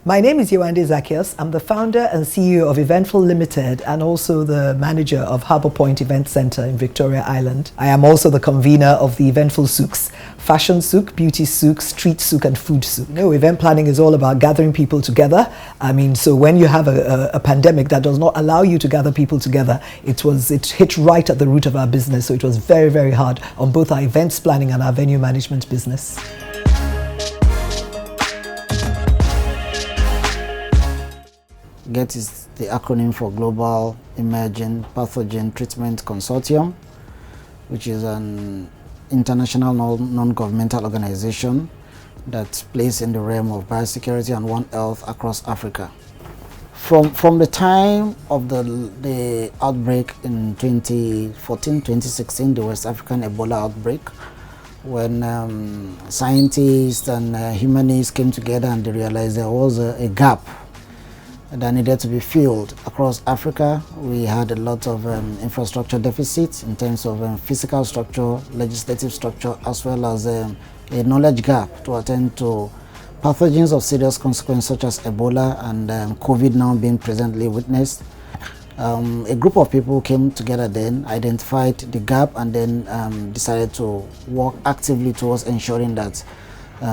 My name is Yewande Zacheaus. I'm the founder and CEO of Eventful Limited and also the manager of Harbour Point Event Centre in Victoria Island. I am also the convener of the Eventful Souks, Fashion Souk, Beauty Souk, Street Souk and Food Souk. Event planning is all about gathering people together. So when you have a pandemic that does not allow you to gather people together, it hit right at the root of our business. So it was very, very hard on both our events planning and our venue management business. GET is the acronym for Global Emerging Pathogen Treatment Consortium, which is an international non-governmental organization that plays in the realm of biosecurity and One Health across Africa. From the time of the outbreak in 2014-2016, the West African Ebola outbreak, when scientists and humanists came together and they realized there was a gap that needed to be filled across Africa. We had a lot of infrastructure deficits in terms of physical structure, legislative structure, as well as a knowledge gap to attend to pathogens of serious consequence such as Ebola and COVID now being presently witnessed. A group of people came together then, identified the gap, and then decided to work actively towards ensuring that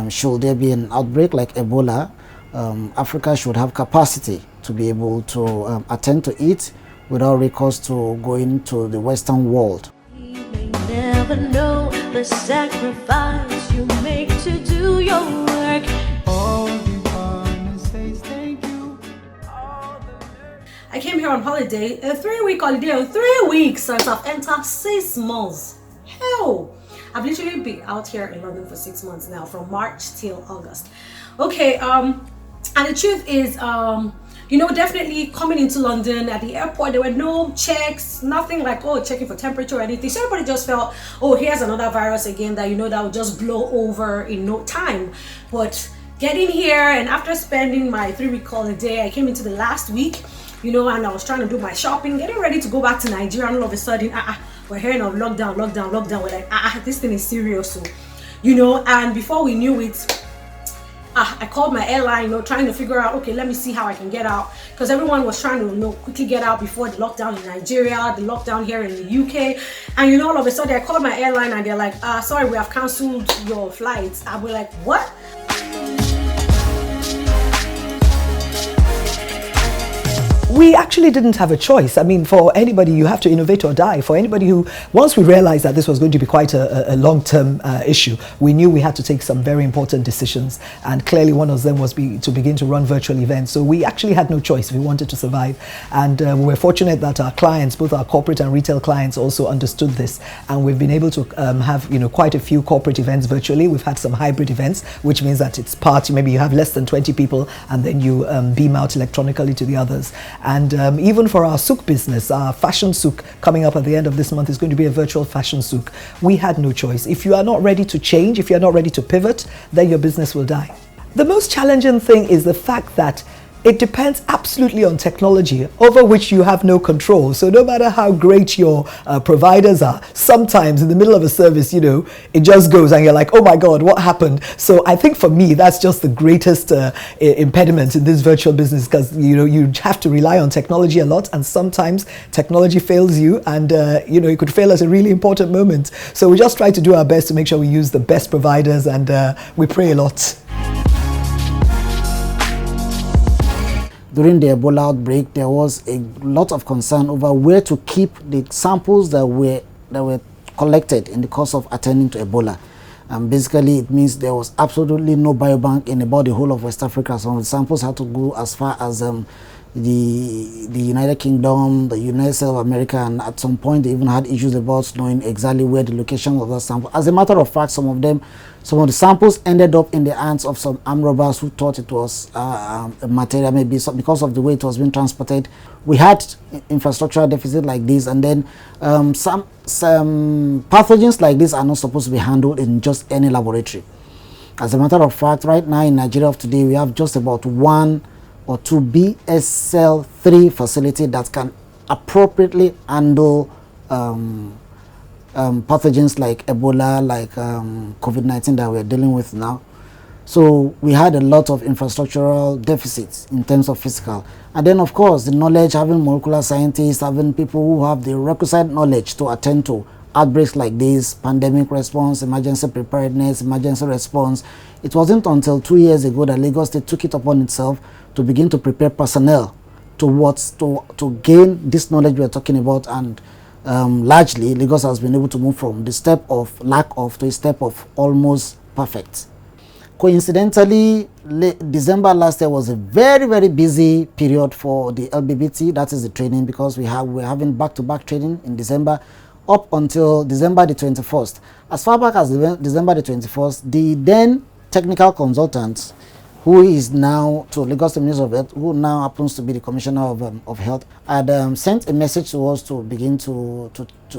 should there be an outbreak like Ebola, Africa should have capacity to be able to attend to it without recourse to going to the Western world. You may never know the sacrifice you make to do your work. All the partners say thank you. I came here on holiday, a 3-week holiday, of 3 weeks since I've entered 6 months. Hell! I've literally been out here in London for 6 months now, from March till August. Okay, and the truth is, definitely coming into London at the airport, there were no checks, nothing like, checking for temperature or anything. So everybody just felt, here's another virus again that, that will just blow over in no time. But getting here, and after spending my 3-week holiday, I came into the last week, and I was trying to do my shopping, getting ready to go back to Nigeria, and all of a sudden, we're hearing of lockdown. We're like, this thing is serious. So, and before we knew it, I called my airline, trying to figure out, okay, let me see how I can get out, because everyone was trying to, quickly get out before the lockdown in Nigeria, the lockdown here in the UK, and all of a sudden I called my airline and they're like, sorry, we have cancelled your flights. I was like, what? We actually didn't have a choice. For anybody, you have to innovate or die. For anybody who, once we realized that this was going to be quite a long-term issue, we knew we had to take some very important decisions. And clearly one of them was to begin to run virtual events. So we actually had no choice. We wanted to survive. And we were fortunate that our clients, both our corporate and retail clients, also understood this. And we've been able to have, quite a few corporate events virtually. We've had some hybrid events, which means that it's maybe you have less than 20 people and then you beam out electronically to the others. And even for our souk business, our fashion souk coming up at the end of this month is going to be a virtual fashion souk. We had no choice. If you are not ready to change, if you're not ready to pivot, then your business will die. The most challenging thing is the fact that it depends absolutely on technology over which you have no control. So no matter how great your providers are, sometimes in the middle of a service, it just goes and you're like, oh my God, what happened? So I think for me, that's just the greatest impediment in this virtual business, because you have to rely on technology a lot, and sometimes technology fails you, and it could fail at a really important moment. So we just try to do our best to make sure we use the best providers, and we pray a lot. During the Ebola outbreak, there was a lot of concern over where to keep the samples that were collected in the course of attending to Ebola. Basically, it means there was absolutely no biobank in about the whole of West Africa. Some of the samples had to go as far as the United Kingdom, the United States of America, and at some point they even had issues about knowing exactly where the location of that sample. As a matter of fact, some of the samples ended up in the hands of some armed robbers who thought it was a material, maybe because of the way it was being transported. We had infrastructural deficit like this, and then some pathogens like this are not supposed to be handled in just any laboratory. As a matter of fact, right now in Nigeria of today, we have just about 1 or 2 BSL-3 facility that can appropriately handle pathogens like Ebola, like COVID-19 that we're dealing with now. So we had a lot of infrastructural deficits in terms of physical. And then, of course, the knowledge, having molecular scientists, having people who have the requisite knowledge to attend to outbreaks like this, pandemic response, emergency preparedness, emergency response. It wasn't until 2 years ago that Lagos State took it upon itself to begin to prepare personnel to gain this knowledge we are talking about. And largely, Lagos has been able to move from the step of lack of to a step of almost perfect. Coincidentally, December last year was a very, very busy period for the LBBT, that is the training, because we're having back-to-back training in December up until December the 21st. As far back as December the 21st, the then technical consultant, who is now to Lagos State Minister of Health, who now happens to be the Commissioner of Health, had sent a message to us to begin to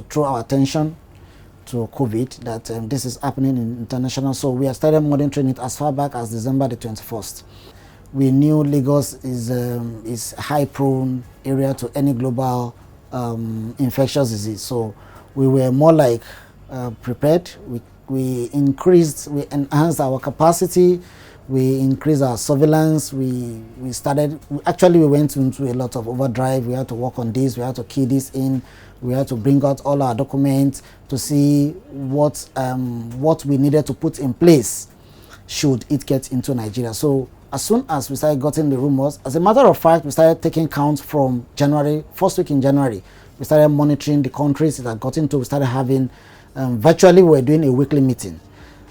throw our attention to COVID, that this is happening in international. So we have started monitoring it as far back as December the 21st. We knew Lagos is high prone area to any global infectious disease. So we were more like prepared. We enhanced our capacity. We increased our surveillance. We went into a lot of overdrive. We had to work on this. We had to key this in. We had to bring out all our documents to see what we needed to put in place should it get into Nigeria. So as soon as we started getting the rumors, as a matter of fact, we started taking counts from January, first week in January. We started monitoring the countries it had gotten to. We started having, virtually we were doing a weekly meeting.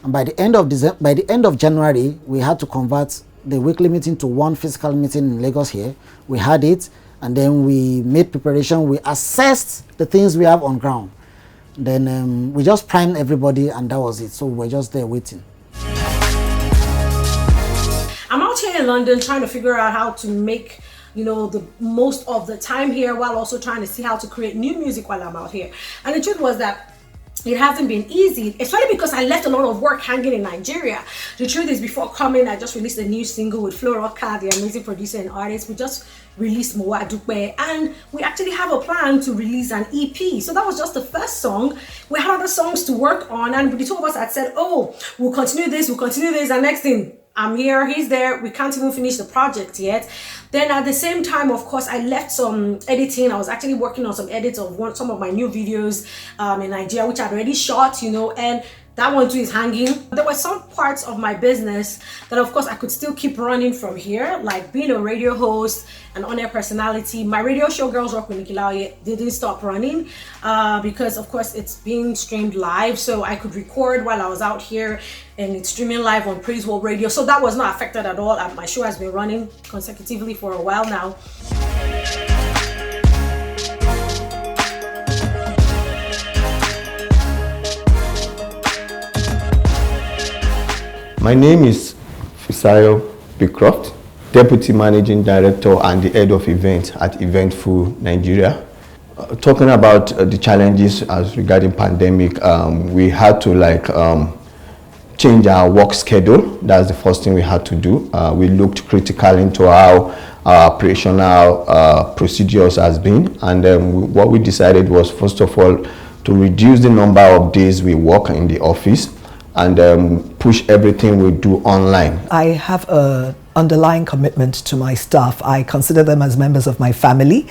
And by the end of January, we had to convert the weekly meeting to one physical meeting in Lagos here. We had it, and then we made preparation. We assessed the things we have on ground. Then we just primed everybody, and that was it. So we're just there waiting. I'm out here in London trying to figure out how to make, the most of the time here, while also trying to see how to create new music while I'm out here. And the truth was that it hasn't been easy, especially because I left a lot of work hanging in Nigeria. The truth is, before coming, I just released a new single with Flo Rocka, the amazing producer and artist. We just released Mowa Dupe, and we actually have a plan to release an EP. So that was just the first song. We had other songs to work on, and the two of us had said, oh, we'll continue this, and next thing, I'm here, he's there, we can't even finish the project yet. Then at the same time, of course, I left some editing. I was actually working on some edits of some of my new videos in Nigeria, which I'd already shot, and that one too is hanging. There were some parts of my business that, of course, I could still keep running from here, like being a radio host, an on-air personality. My radio show, Girls Rock with Nikki Laoaye, didn't stop running because, of course, it's being streamed live. So I could record while I was out here, and it's streaming live on Praise World Radio. So that was not affected at all. My show has been running consecutively for a while now. My name is Fisayo Bicroft, Deputy Managing Director and the Head of Events at Eventful Nigeria. Talking about the challenges as regarding pandemic, we had to change our work schedule. That's the first thing we had to do. We looked critically into how our operational procedures has been, and what we decided was, first of all, to reduce the number of days we work in the office and push everything we do online. I have a underlying commitment to my staff. I consider them as members of my family,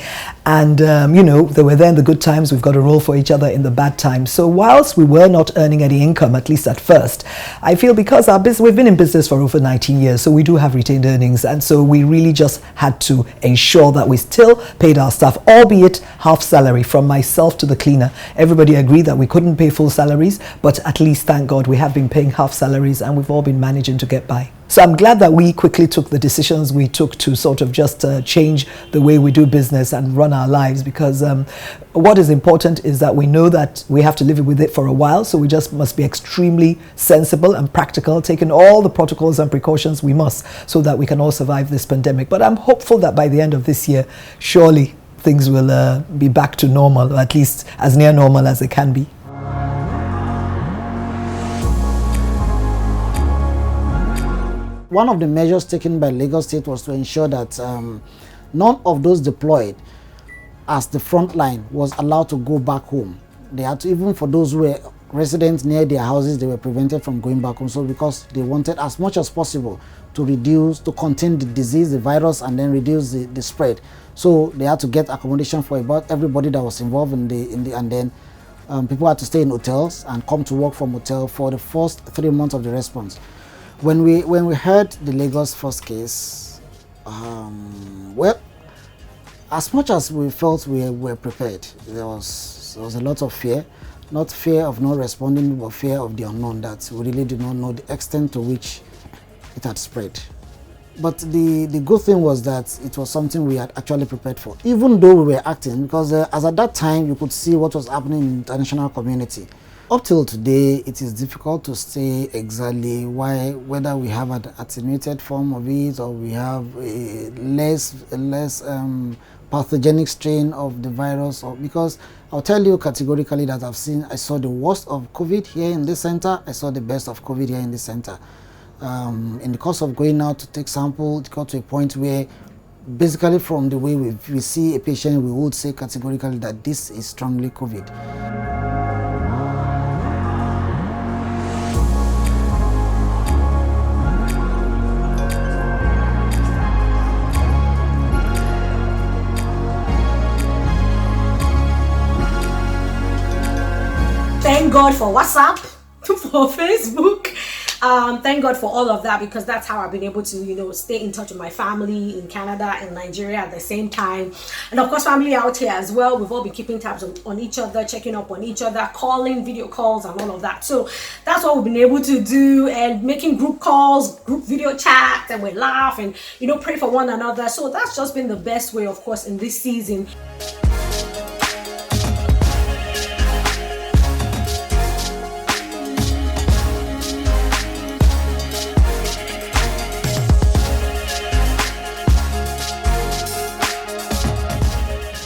and they were there in the good times. We've got a role for each other in the bad times. So whilst we were not earning any income, at least at first, I feel because we've been in business for over 19 years, so we do have retained earnings, and so we really just had to ensure that we still paid our staff, albeit half salary, from myself to the cleaner. Everybody agreed that we couldn't pay full salaries, but at least, thank God, we have been paying half salaries, and we've all been managing to get by. So I'm glad that we quickly took the decisions we took to sort of just change the way we do business and run our lives, because what is important is that we know that we have to live with it for a while, so we just must be extremely sensible and practical, taking all the protocols and precautions we must, so that we can all survive this pandemic. But I'm hopeful that by the end of this year, surely things will be back to normal, or at least as near normal as they can be. One of the measures taken by Lagos State was to ensure that none of those deployed as the frontline was allowed to go back home. They had to, even for those who were residents near their houses, they were prevented from going back home. So because they wanted as much as possible to contain the disease, the virus, and then reduce the spread. So they had to get accommodation for about everybody that was involved and then people had to stay in hotels and come to work from hotel for the first 3 months of the response. When we heard the Lagos first case, well, as much as we felt we were prepared, there was a lot of fear. Not fear of not responding, but fear of the unknown, that we really did not know the extent to which it had spread. But the good thing was that it was something we had actually prepared for, even though we were acting, because as at that time you could see what was happening in the international community. Up till today, it is difficult to say exactly whether we have an attenuated form of it or we have a less pathogenic strain of the virus, because I'll tell you categorically that I saw the worst of COVID here in this center, I saw the best of COVID here in this center. In the course of going out to take sample, it got to a point where basically from the way we see a patient, we would say categorically that this is strongly COVID. Thank God for WhatsApp, for Facebook. Thank God for all of that, because that's how I've been able to, stay in touch with my family in Canada and Nigeria at the same time. And of course, family out here as well. We've all been keeping tabs on each other, checking up on each other, calling, video calls, and all of that. So that's what we've been able to do, and making group calls, group video chats, and we laugh and, pray for one another. So that's just been the best way, of course, in this season.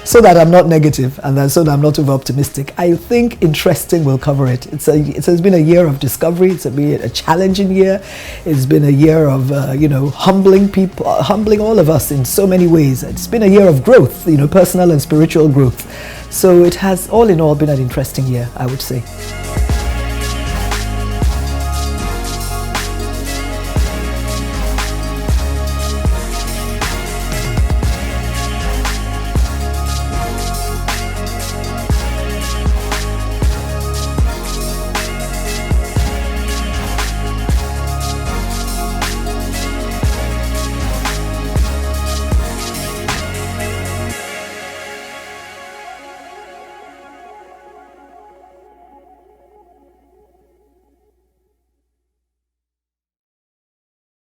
So that I'm not negative and so that I'm not over optimistic, I think interesting will cover it. It's been a year of discovery. It's been a challenging year. It's been a year of humbling people, humbling all of us in so many ways. It's been a year of growth, personal and spiritual growth. So it has all in all been an interesting year, I would say.